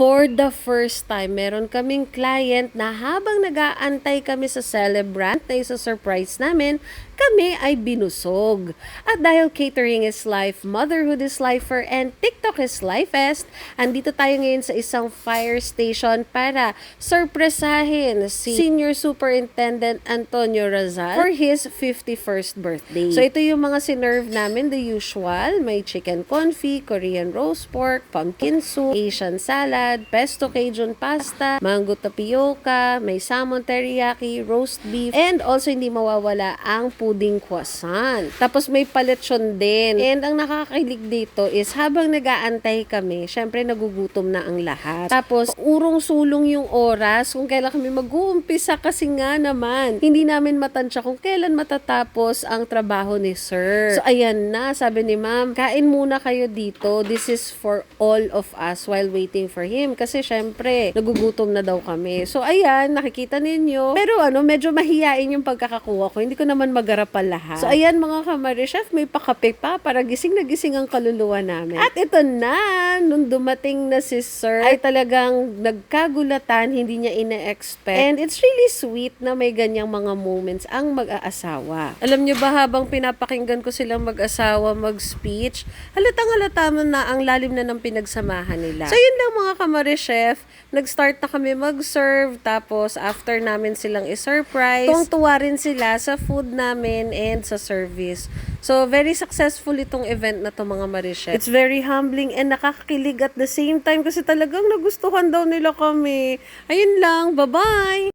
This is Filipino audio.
For the first time, meron kaming client na habang nag-aantay kami sa celebrant na isa surprise namin, kami ay binusog. At dahil catering is life, motherhood is lifer, and TikTok is lifest, andito tayo ngayon sa isang fire station para surpresahin si Senior Superintendent Antonio Razal for his 51st birthday. So ito yung mga sinerve namin, the usual. May chicken confit, Korean roast pork, pumpkin soup, Asian salad, pesto Cajun pasta, mango tapioca, may salmon teriyaki, roast beef, and also hindi mawawala ang pudding croissant. Tapos may paletsyon din. And ang nakakakilig dito is habang nag-aantay kami, syempre nagugutom na ang lahat. Tapos urong-sulong yung oras kung kailan kami mag-uumpisa kasi nga naman, hindi namin matansya kung kailan matatapos ang trabaho ni sir. So ayan na, sabi ni ma'am, kain muna kayo dito. This is for all of us while waiting for him. Kasi syempre, nagugutom na daw kami. So ayan, nakikita ninyo. Pero medyo mahiyain yung pagkakakuha ko. Hindi ko naman magarapan lahat. So ayan mga kamari chef, may pakape pa para gising na gising ang kaluluwa namin. At ito na, nung dumating na si sir, ay talagang nagkagulatan, hindi niya ina-expect. And it's really sweet na may ganyang mga moments ang mag-aasawa. Alam niyo ba, habang pinapakinggan ko silang mag-asawa mag-speech, halatang-halata mo na ang lalim na ng pinagsamahan nila. So yun lang mga kamari chef, nag-start na kami mag-serve, tapos after namin silang i-surprise, tuwang-tuwa rin sila sa food namin and sa service. So very successful itong event na to mga Marichef. It's very humbling and nakakakilig at the same time kasi talagang nagustuhan daw nila kami. Ayun lang, bye-bye!